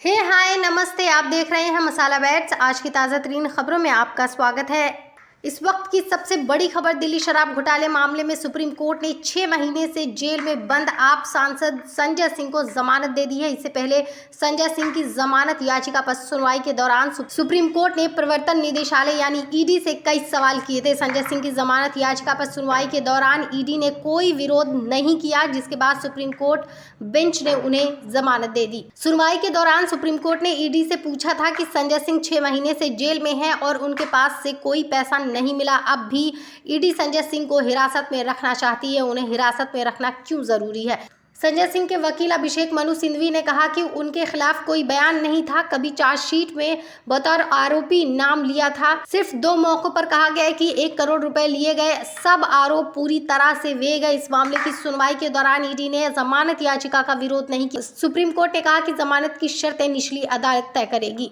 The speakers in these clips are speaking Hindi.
हाय नमस्ते। आप देख रहे हैं मसाला बैट्स। आज की ताज़ा तरीन खबरों में आपका स्वागत है। इस वक्त की सबसे बड़ी खबर, दिल्ली शराब घोटाले मामले में सुप्रीम कोर्ट ने 6 महीने से जेल में बंद आप सांसद संजय सिंह को जमानत दे दी है। इससे पहले संजय सिंह की जमानत याचिका पर सुनवाई के दौरान सुप्रीम कोर्ट ने प्रवर्तन निदेशालय यानी ईडी से कई सवाल किए थे। संजय सिंह की जमानत याचिका पर सुनवाई के दौरान ईडी ने कोई विरोध नहीं किया, जिसके बाद सुप्रीम कोर्ट बेंच ने उन्हें जमानत दे दी। सुनवाई के दौरान सुप्रीम कोर्ट ने ईडी से पूछा था कि संजय सिंह 6 महीने से जेल में हैं और उनके पास से कोई पैसा नहीं मिला, अब भी ईडी संजय सिंह को हिरासत में रखना चाहती है, उन्हें हिरासत में रखना क्यों जरूरी है। संजय सिंह के वकील अभिषेक मनु सिंघवी ने कहा कि उनके खिलाफ कोई बयान नहीं था, कभी चार्जशीट में बतौर आरोपी नाम लिया था। सिर्फ 2 मौकों पर कहा गया कि 1 करोड़ रुपए लिए गए, सब आरोप पूरी तरह से वे गए। इस मामले की सुनवाई के दौरान ईडी ने जमानत याचिका का विरोध नहीं किया। सुप्रीम कोर्ट ने कहा कि जमानत की शर्तें निचली अदालत तय करेगी।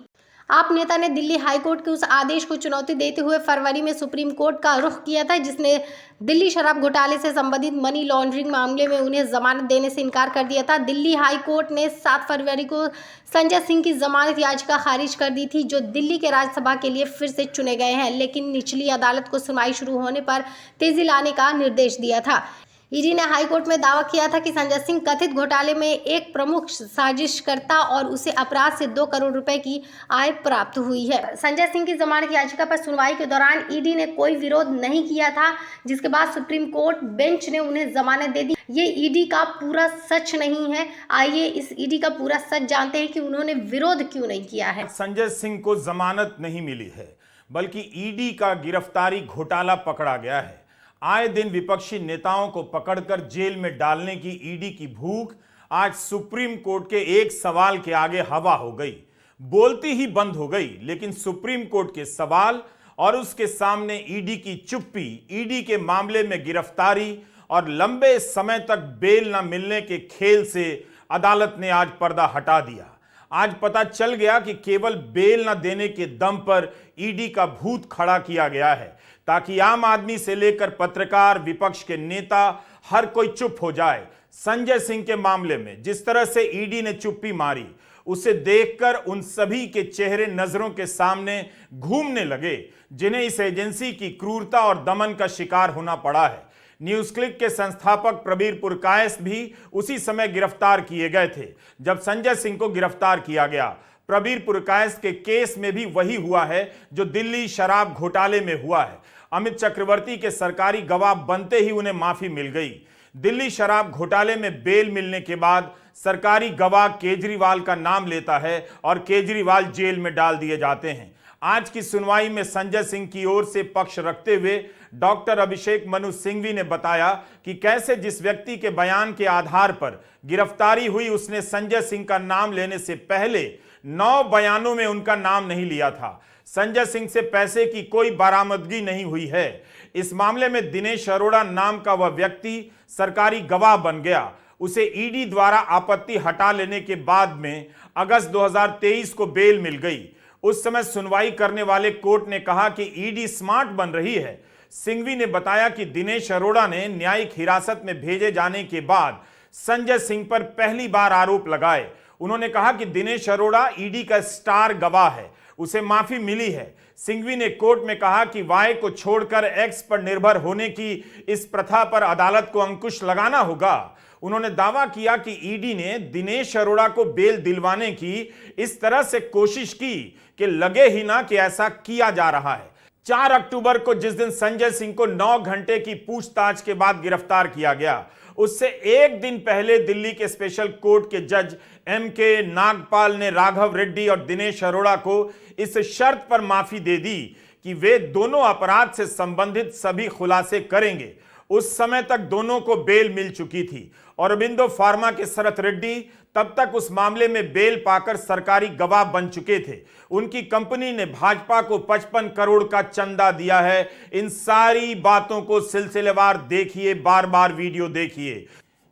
आप नेता ने दिल्ली हाईकोर्ट के उस आदेश को चुनौती देते हुए फरवरी में सुप्रीम कोर्ट का रुख किया था, जिसने दिल्ली शराब घोटाले से संबंधित मनी लॉन्ड्रिंग मामले में उन्हें जमानत देने से इनकार कर दिया था। दिल्ली हाईकोर्ट ने 7 फरवरी को संजय सिंह की जमानत याचिका खारिज कर दी थी, जो दिल्ली के राज्यसभा के लिए फिर से चुने गए हैं, लेकिन निचली अदालत को सुनवाई शुरू होने पर तेजी लाने का निर्देश दिया था। ईडी ने हाईकोर्ट में दावा किया था कि संजय सिंह कथित घोटाले में एक प्रमुख साजिशकर्ता और उसे अपराध से 2 करोड़ रुपए की आय प्राप्त हुई है। संजय सिंह की जमानत याचिका पर सुनवाई के दौरान ईडी ने कोई विरोध नहीं किया था, जिसके बाद सुप्रीम कोर्ट बेंच ने उन्हें जमानत दे दी। ये ईडी का पूरा सच नहीं है। आइए इस ईडी का पूरा सच जानते हैं कि उन्होंने विरोध क्यों नहीं किया है। संजय सिंह को जमानत नहीं मिली है, बल्कि ईडी का गिरफ्तारी घोटाला पकड़ा गया है। आए दिन विपक्षी नेताओं को पकड़कर जेल में डालने की ईडी की भूख आज सुप्रीम कोर्ट के एक सवाल के आगे हवा हो गई, बोलती ही बंद हो गई। लेकिन सुप्रीम कोर्ट के सवाल और उसके सामने ईडी की चुप्पी, ईडी के मामले में गिरफ्तारी और लंबे समय तक बेल न मिलने के खेल से अदालत ने आज पर्दा हटा दिया। आज पता चल गया कि केवल बेल न देने के दम पर ईडी का भूत खड़ा किया गया है, ताकि आम आदमी से लेकर पत्रकार, विपक्ष के नेता, हर कोई चुप हो जाए। संजय सिंह के मामले में जिस तरह से ईडी ने चुप्पी मारी, उसे देखकर उन सभी के चेहरे नजरों के सामने घूमने लगे, जिन्हें इस एजेंसी की क्रूरता और दमन का शिकार होना पड़ा है। न्यूज क्लिक के संस्थापक प्रबीर पुरकायस्थ भी उसी समय गिरफ्तार किए गए थे जब संजय सिंह को गिरफ्तार किया गया। प्रबीर पुरकायस्थ के केस में भी वही हुआ है जो दिल्ली शराब घोटाले में हुआ है। अमित चक्रवर्ती के सरकारी गवाह बनते ही उन्हें माफी मिल गई। दिल्ली शराब घोटाले में बेल मिलने के बाद सरकारी गवाह केजरीवाल का नाम लेता है और केजरीवाल जेल में डाल दिए जाते हैं। आज की सुनवाई में संजय सिंह की ओर से पक्ष रखते हुए डॉक्टर अभिषेक मनु सिंघवी ने बताया कि कैसे जिस व्यक्ति के बयान के आधार पर गिरफ्तारी हुई, उसने संजय सिंह का नाम लेने से पहले 9 बयानों में उनका नाम नहीं लिया था। संजय सिंह से पैसे की कोई बरामदगी नहीं हुई है। इस मामले में दिनेश अरोड़ा नाम का वह व्यक्ति सरकारी गवाह बन गया। उसे ईडी द्वारा आपत्ति हटा लेने के बाद में अगस्त 2023 को बेल मिल गई। उस समय सुनवाई करने वाले कोर्ट ने कहा कि ईडी स्मार्ट बन रही है। सिंघवी ने बताया कि दिनेश अरोड़ा ने न्यायिक हिरासत में भेजे जाने के बाद संजय सिंह पर पहली बार आरोप लगाए। उन्होंने कहा कि दिनेश अरोड़ा ईडी का स्टार गवाह है, उसे माफी मिली है। सिंघवी ने कोर्ट में कहा कि वाई को छोड़कर एक्स पर निर्भर होने की इस प्रथा पर अदालत को अंकुश लगाना होगा। उन्होंने दावा किया कि ईडी ने दिनेश अरोड़ा को बेल दिलवाने की इस तरह से कोशिश की कि लगे ही ना कि ऐसा किया जा रहा है। 4 अक्टूबर को जिस दिन संजय सिंह को 9 घंटे की पूछताछ के बाद गिरफ्तार किया गया, उससे एक दिन पहले दिल्ली के स्पेशल कोर्ट के जज एम.के. नागपाल ने राघव रेड्डी और दिनेश अरोड़ा को इस शर्त पर माफी दे दी कि वे दोनों अपराध से संबंधित सभी खुलासे करेंगे। उस समय तक दोनों को बेल मिल चुकी थी। औरबिंदो फार्मा के शरत रेड्डी तब तक उस मामले में बेल पाकर सरकारी गवाह बन चुके थे। उनकी कंपनी ने भाजपा को 55 करोड़ का चंदा दिया है। इन सारी बातों को सिलसिलेवार देखिए, बार बार वीडियो देखिए।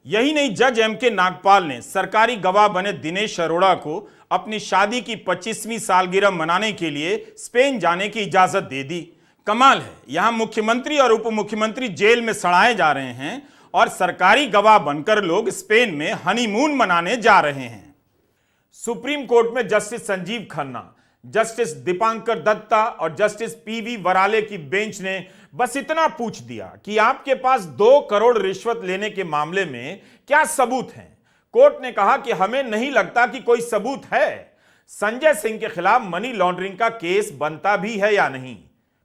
यही नहीं, जज एम.के. नागपाल ने सरकारी गवाह बने दिनेश अरोड़ा को अपनी शादी की 25वीं सालगिरह मनाने के लिए स्पेन जाने की इजाजत दे दी। कमाल है, यहां मुख्यमंत्री और उप मुख्यमंत्री जेल में सड़ाए जा रहे हैं और सरकारी गवाह बनकर लोग स्पेन में हनीमून मनाने जा रहे हैं। सुप्रीम कोर्ट में जस्टिस संजीव खन्ना, जस्टिस दीपांकर दत्ता और जस्टिस पीवी वराले की बेंच ने बस इतना पूछ दिया कि आपके पास 2 करोड़ रिश्वत लेने के मामले में क्या सबूत हैं। कोर्ट ने कहा कि हमें नहीं लगता कि कोई सबूत है। संजय सिंह के खिलाफ मनी लॉन्ड्रिंग का केस बनता भी है या नहीं।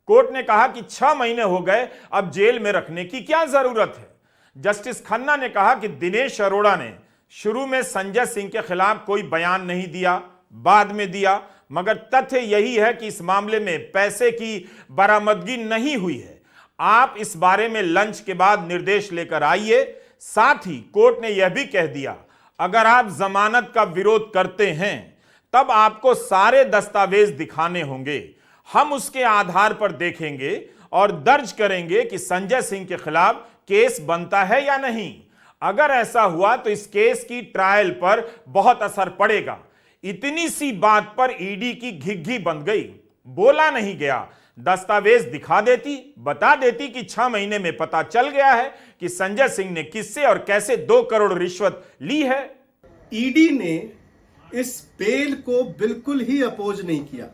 कोर्ट ने कहा कि 6 महीने हो गए, अब जेल में रखने की क्या जरूरत है। जस्टिस खन्ना ने कहा कि दिनेश अरोड़ा ने शुरू में संजय सिंह के खिलाफ कोई बयान नहीं दिया, बाद में दिया, मगर तथ्य यही है कि इस मामले में पैसे की बरामदगी नहीं हुई है। आप इस बारे में लंच के बाद निर्देश लेकर आइए। साथ ही कोर्ट ने यह भी कह दिया, अगर आप जमानत का विरोध करते हैं तब आपको सारे दस्तावेज दिखाने होंगे। हम उसके आधार पर देखेंगे और दर्ज करेंगे कि संजय सिंह के खिलाफ केस बनता है या नहीं। अगर ऐसा हुआ तो इस केस की ट्रायल पर बहुत असर पड़ेगा। इतनी सी बात पर ईडी की घिघी बंध गई। बोला नहीं गया, दस्तावेज दिखा देती, बता देती कि 6 महीने में पता चल गया है कि संजय सिंह ने किससे और कैसे 2 करोड़ रिश्वत ली है। ईडी ने इस बेल को बिल्कुल ही अपोज नहीं किया।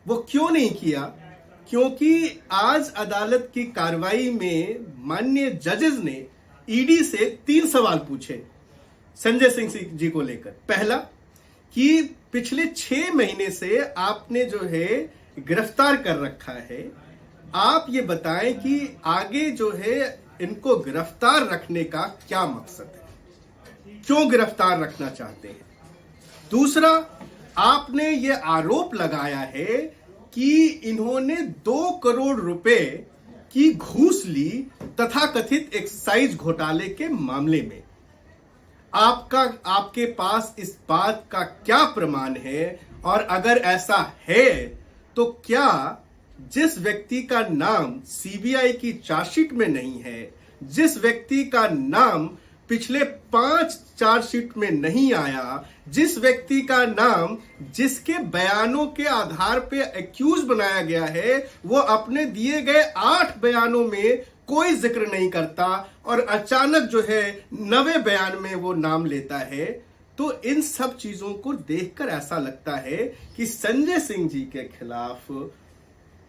वो क्यों नहीं किया? क्योंकि आज अदालत की कार्रवाई में माननीय जजेस ने ईडी से 3 सवाल पूछे संजय सिंह जी को लेकर। पहला कि पिछले 6 महीने से आपने जो है गिरफ्तार कर रखा है, आप ये बताएं कि आगे जो है इनको गिरफ्तार रखने का क्या मकसद है, क्यों गिरफ्तार रखना चाहते हैं। दूसरा, आपने ये आरोप लगाया है कि इन्होंने 2 करोड़ रुपए की घूस ली तथाकथित एक्साइज घोटाले के मामले में। आपके पास इस बात का क्या प्रमाण है? और अगर ऐसा है तो क्या जिस व्यक्ति का नाम सीबीआई की चार्जशीट में नहीं है, जिस व्यक्ति का नाम पिछले 5 चार्जशीट में नहीं आया, जिस व्यक्ति का नाम जिसके बयानों के आधार पे एक्यूज बनाया गया है, वो अपने दिए गए 8 बयानों में कोई जिक्र नहीं करता और अचानक जो है 9वें बयान में वो नाम लेता है, तो इन सब चीजों को देखकर ऐसा लगता है कि संजय सिंह जी के खिलाफ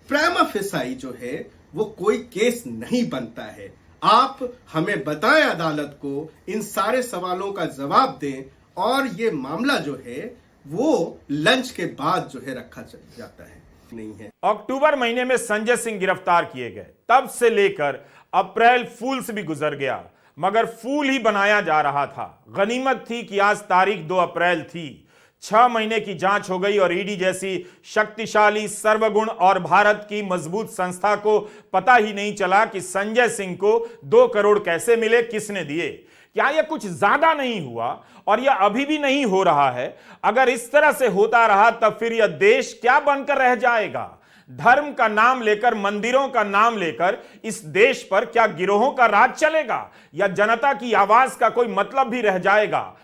प्रिमा फेसाई जो है वो कोई केस नहीं बनता है। आप हमें बताएं, अदालत को इन सारे सवालों का जवाब दें और ये मामला जो है वो लंच के बाद जो है रखा जाता है। नहीं है। अक्टूबर महीने में संजय सिंह गिरफ्तार किए गए, तब से लेकर अप्रैल फूल्स भी गुजर गया, मगर फूल ही बनाया जा रहा था। गनीमत थी कि आज तारीख 2 अप्रैल थी। 6 महीने की जांच हो गई और ईडी जैसी शक्तिशाली, सर्वगुण और भारत की मजबूत संस्था को पता ही नहीं चला कि संजय सिंह को 2 करोड़ कैसे मिले, किसने दिए। क्या यह कुछ ज्यादा नहीं हुआ? और यह अभी भी नहीं हो रहा है। अगर इस तरह से होता रहा तब फिर यह देश क्या बनकर रह जाएगा? धर्म का नाम लेकर, मंदिरों का नाम लेकर इस देश पर क्या गिरोहों का राज चलेगा या जनता की आवाज का कोई मतलब भी रह जाएगा?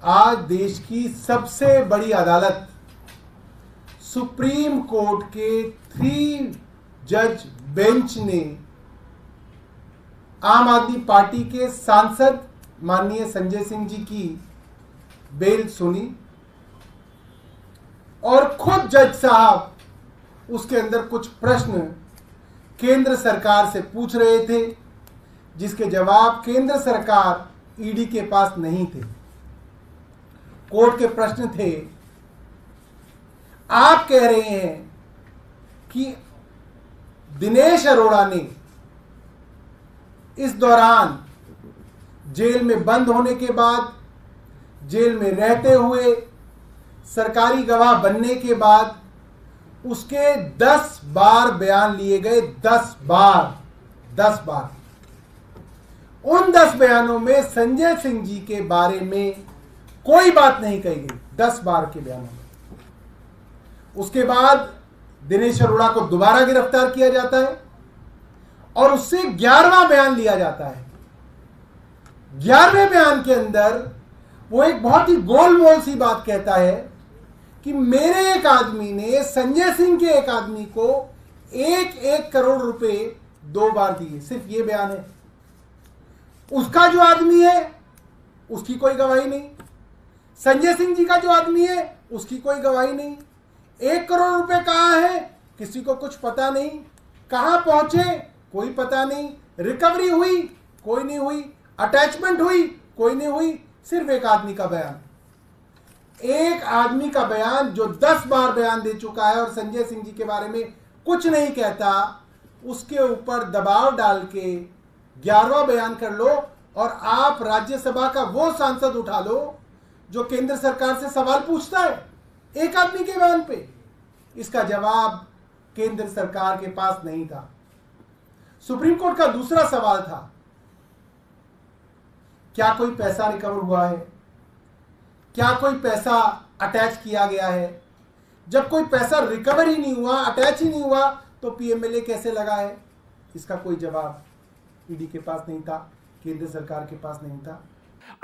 आज देश की सबसे बड़ी अदालत सुप्रीम कोर्ट के 3 जज बेंच ने आम आदमी पार्टी के सांसद माननीय संजय सिंह जी की बेल सुनी और खुद जज साहब उसके अंदर कुछ प्रश्न केंद्र सरकार से पूछ रहे थे, जिसके जवाब केंद्र सरकार ईडी के पास नहीं थे। कोर्ट के प्रश्न थे, आप कह रहे हैं कि दिनेश अरोड़ा ने इस दौरान जेल में बंद होने के बाद, जेल में रहते हुए, सरकारी गवाह बनने के बाद उसके 10 बार बयान लिए गए। 10 बार। उन 10 बयानों में संजय सिंह जी के बारे में कोई बात नहीं कही गई। 10 बार के बयानों में। उसके बाद दिनेश अरोड़ा को दोबारा गिरफ्तार किया जाता है और उससे 11वां बयान लिया जाता है। 11वें बयान के अंदर वो एक बहुत ही गोलमोल सी बात कहता है कि मेरे एक आदमी ने संजय सिंह के एक आदमी को 1 करोड़ रुपए 2 बार दिए। सिर्फ ये बयान है। उसका जो आदमी है उसकी कोई गवाही नहीं। संजय सिंह जी का जो आदमी है उसकी कोई गवाही नहीं। 1 करोड़ रुपए कहाँ है किसी को कुछ पता नहीं, कहाँ पहुंचे कोई पता नहीं, रिकवरी हुई कोई नहीं हुई, अटैचमेंट हुई कोई नहीं हुई। सिर्फ एक आदमी का बयान, एक आदमी का बयान जो 10 बार बयान दे चुका है और संजय सिंह जी के बारे में कुछ नहीं कहता, उसके ऊपर दबाव डाल के 11वां बयान कर लो और आप राज्यसभा का वो सांसद उठा लो जो केंद्र सरकार से सवाल पूछता है एक आदमी के बयान पे। इसका जवाब केंद्र सरकार के पास नहीं था। सुप्रीम कोर्ट का दूसरा सवाल था, क्या कोई पैसा रिकवर हुआ है, क्या कोई पैसा अटैच किया गया है? जब कोई पैसा रिकवर ही नहीं हुआ, अटैच ही नहीं हुआ, तो पीएमएलए कैसे लगा है? इसका कोई जवाब ईडी के पास नहीं था, केंद्र सरकार के पास नहीं था।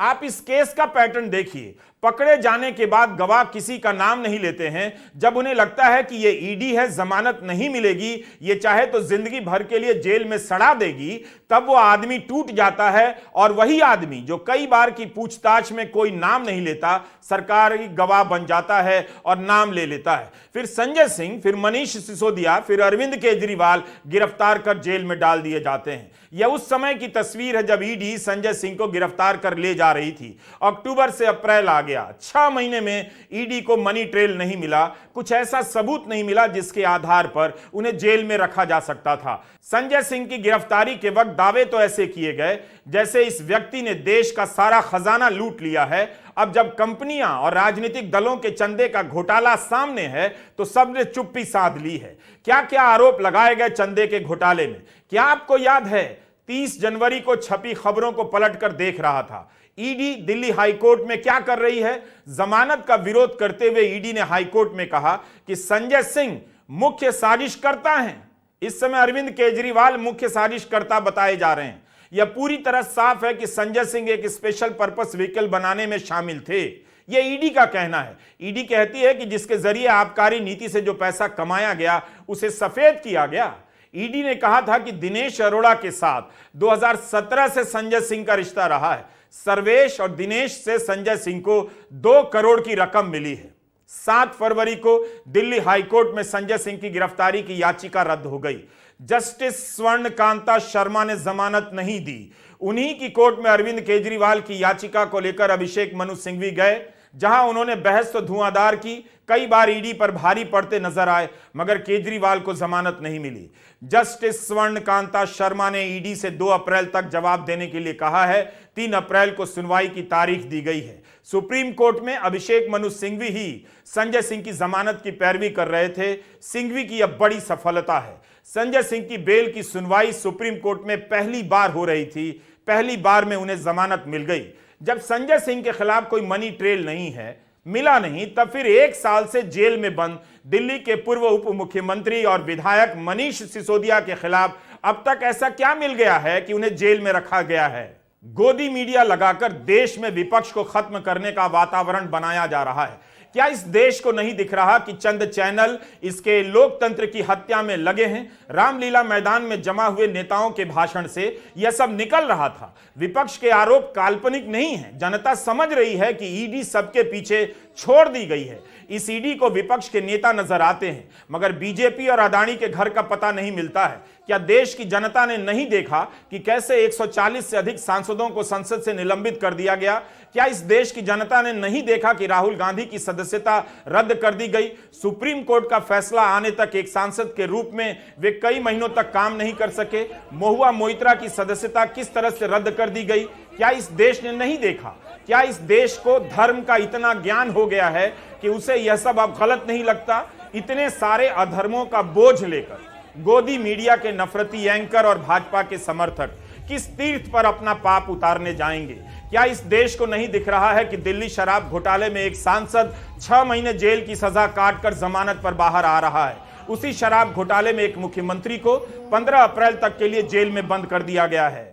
आप इस केस का पैटर्न देखिए। पकड़े जाने के बाद गवाह किसी का नाम नहीं लेते हैं। जब उन्हें लगता है कि ये ईडी है, जमानत नहीं मिलेगी, ये चाहे तो जिंदगी भर के लिए जेल में सड़ा देगी, तब वो आदमी टूट जाता है। और वही आदमी जो कई बार की पूछताछ में कोई नाम नहीं लेता, सरकारी गवाह बन जाता है और नाम ले लेता है। फिर संजय सिंह, फिर मनीष सिसोदिया, फिर अरविंद केजरीवाल गिरफ्तार कर जेल में डाल दिए जाते हैं। यह उस समय की तस्वीर है जब ईडी संजय सिंह को गिरफ्तार कर ले जा रही थी। अक्टूबर से अप्रैल आ गया, 6 महीने में ईडी को मनी ट्रेल नहीं मिला, कुछ ऐसा सबूत नहीं मिला जिसके आधार पर उन्हें जेल में रखा जा सकता था। संजय सिंह की गिरफ्तारी के वक्त दावे तो ऐसे किए गए जैसे इस व्यक्ति ने देश का सारा खजाना लूट लिया है। अब जब कंपनियां और राजनीतिक दलों के चंदे का घोटाला सामने है तो सबने चुप्पी साध ली है। क्या क्या आरोप लगाए गए चंदे के घोटाले में, क्या आपको याद है? 30 जनवरी को छपी खबरों को पलटकर देख रहा था। ईडी दिल्ली हाईकोर्ट में क्या कर रही है? जमानत का विरोध करते हुए ईडी ने हाईकोर्ट में कहा कि संजय सिंह मुख्य साजिशकर्ता हैं। इस समय अरविंद केजरीवाल मुख्य साजिशकर्ता बताए जा रहे हैं। यह पूरी तरह साफ है कि संजय सिंह एक स्पेशल पर्पस व्हीकल बनाने में शामिल थे। यह ईडी का कहना है। ईडी कहती है कि जिसके जरिए आबकारी नीति से जो पैसा कमाया गया उसे सफेद किया गया। ईडी ने कहा था कि दिनेश अरोड़ा के साथ 2017 से संजय सिंह का रिश्ता रहा है। सर्वेश और दिनेश से संजय सिंह को 2 करोड़ की रकम मिली है। 7 फरवरी को दिल्ली हाईकोर्ट में संजय सिंह की गिरफ्तारी की याचिका रद्द हो गई। जस्टिस स्वर्णकांता शर्मा ने जमानत नहीं दी। उन्हीं की कोर्ट में अरविंद केजरीवाल की याचिका को लेकर अभिषेक मनु सिंघवी गए, जहां उन्होंने बहस तो धुआंधार की, कई बार ईडी पर भारी पड़ते नजर आए, मगर केजरीवाल को जमानत नहीं मिली। जस्टिस स्वर्णकांता शर्मा ने ईडी से 2 अप्रैल तक जवाब देने के लिए कहा है। 3 अप्रैल को सुनवाई की तारीख दी गई है। सुप्रीम कोर्ट में अभिषेक मनु सिंघवी ही संजय सिंह की जमानत की पैरवी कर रहे थे। सिंघवी की यह बड़ी सफलता है। संजय सिंह की बेल की सुनवाई सुप्रीम कोर्ट में पहली बार हो रही थी। पहली बार में उन्हें जमानत मिल गई। जब संजय सिंह के खिलाफ कोई मनी ट्रेल नहीं है, मिला नहीं, तब फिर 1 साल से जेल में बंद दिल्ली के पूर्व उप मुख्यमंत्री और विधायक मनीष सिसोदिया के खिलाफ अब तक ऐसा क्या मिल गया है कि उन्हें जेल में रखा गया है? गोदी मीडिया लगाकर देश में विपक्ष को खत्म करने का वातावरण बनाया जा रहा है। क्या इस देश को नहीं दिख रहा कि चंद चैनल इसके लोकतंत्र की हत्या में लगे हैं? रामलीला मैदान में जमा हुए नेताओं के भाषण से यह सब निकल रहा था। विपक्ष के आरोप काल्पनिक नहीं है। जनता समझ रही है कि ईडी सबके पीछे छोड़ दी गई है। इस ईडी को विपक्ष के नेता नजर आते हैं, मगर बीजेपी और अदानी के घर का पता नहीं मिलता है। क्या देश की जनता ने नहीं देखा कि कैसे 140 से अधिक सांसदों को संसद से निलंबित कर दिया गया? क्या इस देश की जनता ने नहीं देखा कि राहुल गांधी की सदस्यता रद्द कर दी गई? सुप्रीम कोर्ट का फैसला आने तक एक सांसद के रूप में वे कई महीनों तक काम नहीं कर सके। महुआ मोइत्रा की सदस्यता किस तरह से रद्द कर दी गई? क्या इस देश ने नहीं देखा? क्या इस देश को धर्म का इतना ज्ञान हो गया है कि उसे यह सब अब गलत नहीं लगता? इतने सारे अधर्मों का बोझ लेकर गोदी मीडिया के नफरती एंकर और भाजपा के समर्थक किस तीर्थ पर अपना पाप उतारने जाएंगे? क्या इस देश को नहीं दिख रहा है कि दिल्ली शराब घोटाले में एक सांसद 6 महीने जेल की सजा काटकर जमानत पर बाहर आ रहा है? उसी शराब घोटाले में एक मुख्यमंत्री को 15 अप्रैल तक के लिए जेल में बंद कर दिया गया है।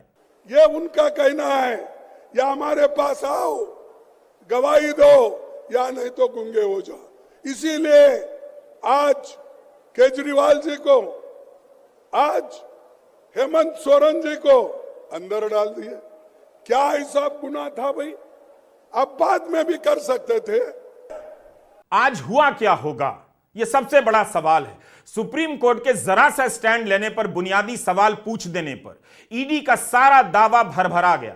ये उनका कहना है, या हमारे पास आओ, गवाही दो, या नहीं तो गूंगे हो जाओ। इसीलिए आज केजरीवाल जी को, आज हेमंत सोरेन जी को अंदर डाल दिया। क्या हिसाब गुनाह था भाई? अब बाद में भी कर सकते थे। आज हुआ क्या होगा, यह सबसे बड़ा सवाल है। सुप्रीम कोर्ट के जरा सा स्टैंड लेने पर, बुनियादी सवाल पूछ देने पर ईडी का सारा दावा भरभरा गया।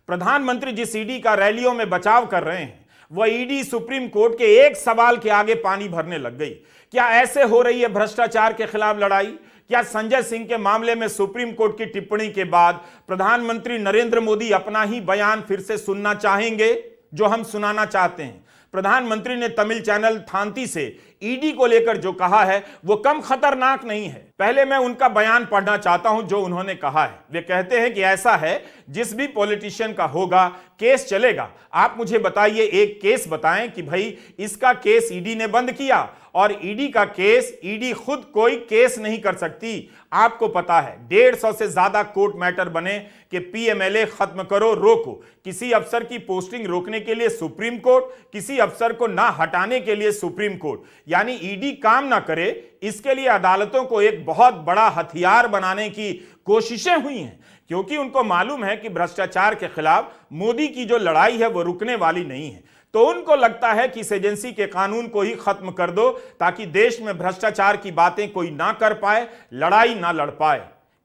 प्रधानमंत्री जिस ईडी का रैलियों में बचाव कर रहे हैं, वह ईडी सुप्रीम कोर्ट के एक सवाल के आगे पानी भरने लग गई। क्या ऐसे हो रही है भ्रष्टाचार के खिलाफ लड़ाई? क्या संजय सिंह के मामले में सुप्रीम कोर्ट की टिप्पणी के बाद प्रधानमंत्री नरेंद्र मोदी अपना ही बयान फिर से सुनना चाहेंगे, जो हम सुनाना चाहते हैं? प्रधानमंत्री ने तमिल चैनल थांती से ईडी को लेकर जो कहा है वो कम खतरनाक नहीं है। पहले मैं उनका बयान पढ़ना चाहता हूं जो उन्होंने कहा है। वे कहते हैं कि ऐसा है, जिस भी पॉलिटिशियन का होगा केस चलेगा। आप मुझे बताइए, एक केस बताएं कि भाई इसका केस ईडी ने बंद किया, और ईडी का केस ईडी खुद कोई केस नहीं कर सकती। आपको पता है 150 से ज्यादा कोर्ट मैटर बने कि पीएमएलए खत्म करो, रोको। किसी अफसर की पोस्टिंग रोकने के लिए सुप्रीम कोर्ट, किसी अफसर को ना हटाने के लिए सुप्रीम कोर्ट। यानी ईडी काम ना करे, इसके लिए अदालतों को एक बहुत बड़ा हथियार बनाने की कोशिशें हुई हैं, क्योंकि उनको मालूम है कि भ्रष्टाचार के खिलाफ मोदी की जो लड़ाई है वो रुकने वाली नहीं है। तो उनको लगता है कि इस एजेंसी के कानून को ही खत्म कर दो, ताकि देश में भ्रष्टाचार की बातें कोई ना कर पाए, लड़ाई ना लड़ पाए।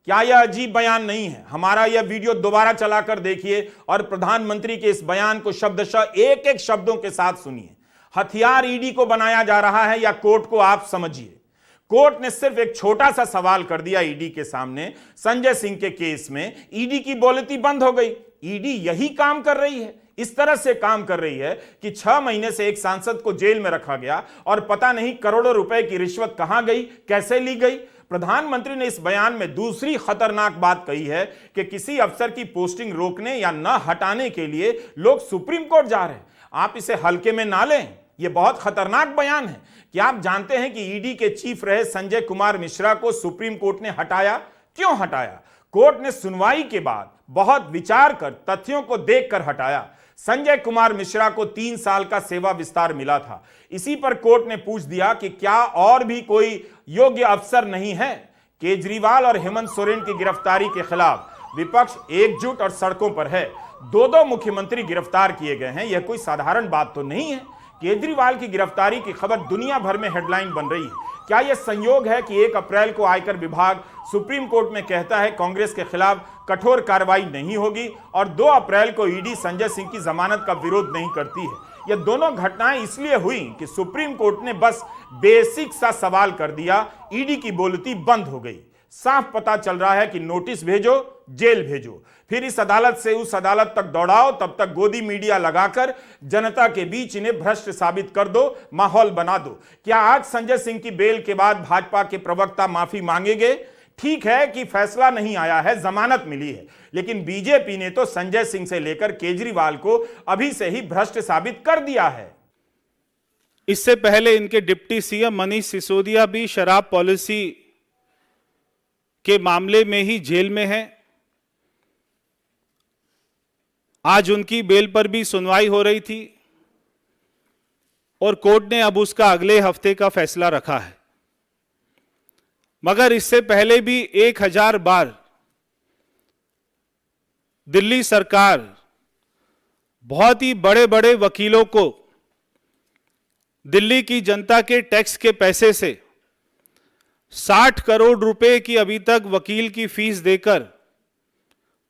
क्या यह अजीब बयान नहीं है? हमारा यह वीडियो दोबारा चलाकर देखिए और प्रधानमंत्री के इस बयान को शब्दशः एक एक शब्दों के साथ सुनिए। हथियार ईडी को बनाया जा रहा है या कोर्ट को, आप समझिए। कोर्ट ने सिर्फ एक छोटा सा सवाल कर दिया ईडी के सामने। संजय सिंह के केस में ईडी की बोलती बंद हो गई। ईडी यही काम कर रही है, इस तरह से काम कर रही है कि 6 महीने से एक सांसद को जेल में रखा गया और पता नहीं करोड़ों रुपए की रिश्वत कहां गई, कैसे ली गई। प्रधानमंत्री ने इस बयान में दूसरी खतरनाक बात कही है कि किसी अफसर की पोस्टिंग रोकने या न हटाने के लिए लोग सुप्रीम कोर्ट जा रहे हैं। आप इसे हल्के में ना लें, यह बहुत खतरनाक बयान है। क्या आप जानते हैं कि ईडी के चीफ रहे संजय कुमार मिश्रा को सुप्रीम कोर्ट ने हटाया? क्यों हटाया? कोर्ट ने सुनवाई के बाद बहुत विचार कर, तथ्यों को देखकर हटाया। संजय कुमार मिश्रा को 3 साल का सेवा विस्तार मिला था। इसी पर कोर्ट ने पूछ दिया कि क्या और भी कोई योग्य अफसर नहीं है? केजरीवाल और हेमंत सोरेन की गिरफ्तारी के खिलाफ विपक्ष एकजुट और सड़कों पर है। 2 मुख्यमंत्री गिरफ्तार किए गए हैं, यह कोई साधारण बात तो नहीं है। केजरीवाल की गिरफ्तारी की खबर दुनिया भर में हेडलाइन बन रही है। क्या यह संयोग है कि 1 अप्रैल को आयकर विभाग सुप्रीम कोर्ट में कहता है कांग्रेस के खिलाफ कठोर कार्रवाई नहीं होगी, और 2 अप्रैल को ईडी संजय सिंह की जमानत का विरोध नहीं करती है? यह दोनों घटनाएं इसलिए हुई कि सुप्रीम कोर्ट ने बस बेसिक सा सवाल कर दिया, ईडी की बोलती बंद हो गई। साफ पता चल रहा है कि नोटिस भेजो, जेल भेजो, फिर इस अदालत से उस अदालत तक दौड़ाओ, तब तक गोदी मीडिया लगाकर जनता के बीच इन्हें भ्रष्ट साबित कर दो, माहौल बना दो। क्या आज संजय सिंह की बेल के बाद भाजपा के प्रवक्ता माफी मांगेंगे? ठीक है कि फैसला नहीं आया है, जमानत मिली है, लेकिन बीजेपी ने तो संजय सिंह से लेकर केजरीवाल को अभी से ही भ्रष्ट साबित कर दिया है। इससे पहले इनके डिप्टी सीएम मनीष सिसोदिया भी शराब पॉलिसी के मामले में ही जेल में हैं। आज उनकी बेल पर भी सुनवाई हो रही थी और कोर्ट ने अब उसका अगले हफ्ते का फैसला रखा है। मगर इससे पहले भी 1000 बार दिल्ली सरकार बहुत ही बड़े बड़े वकीलों को दिल्ली की जनता के टैक्स के पैसे से 60 करोड़ रुपए की अभी तक वकील की फीस देकर,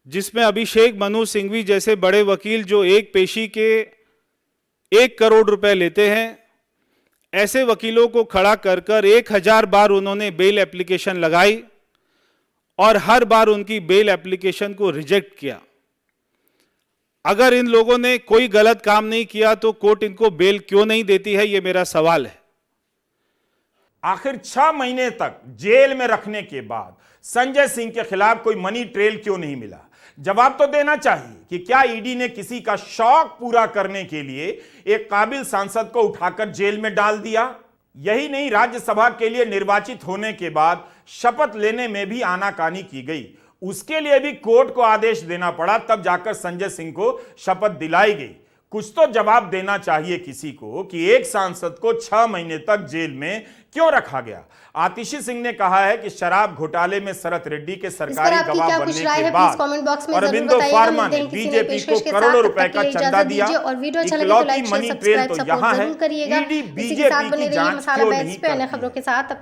जिसमें अभिषेक मनु सिंघवी जैसे बड़े वकील जो एक पेशी के 1 करोड़ रुपए लेते हैं, ऐसे वकीलों को खड़ा कर कर 1000 बार उन्होंने बेल एप्लीकेशन लगाई और हर बार उनकी बेल एप्लीकेशन को रिजेक्ट किया। अगर इन लोगों ने कोई गलत काम नहीं किया तो कोर्ट इनको बेल क्यों नहीं देती है, यह मेरा सवाल है। आखिर 6 महीने तक जेल में रखने के बाद संजय सिंह के खिलाफ कोई मनी ट्रेल क्यों नहीं मिला? जवाब तो देना चाहिए कि क्या ईडी ने किसी का शौक पूरा करने के लिए एक काबिल सांसद को उठाकर जेल में डाल दिया? यही नहीं, राज्यसभा के लिए निर्वाचित होने के बाद शपथ लेने में भी आनाकानी की गई। उसके लिए भी कोर्ट को आदेश देना पड़ा, तब जाकर संजय सिंह को शपथ दिलाई गई। कुछ तो जवाब देना चाहिए किसी को कि एक सांसद को 6 महीने तक जेल में क्यों रखा गया। आतिशी सिंह ने कहा है कि शराब घोटाले में शरत रेड्डी के सरकारी गवाह बनने के बाद अरविंदो फार्मा ने बीजेपी को करोड़ों रुपए का चंदा दिया। इकलौती मनी ट्रेल तो यहाँ है, ईडी बीजेपी की जांच क्यों नहीं कर रही है।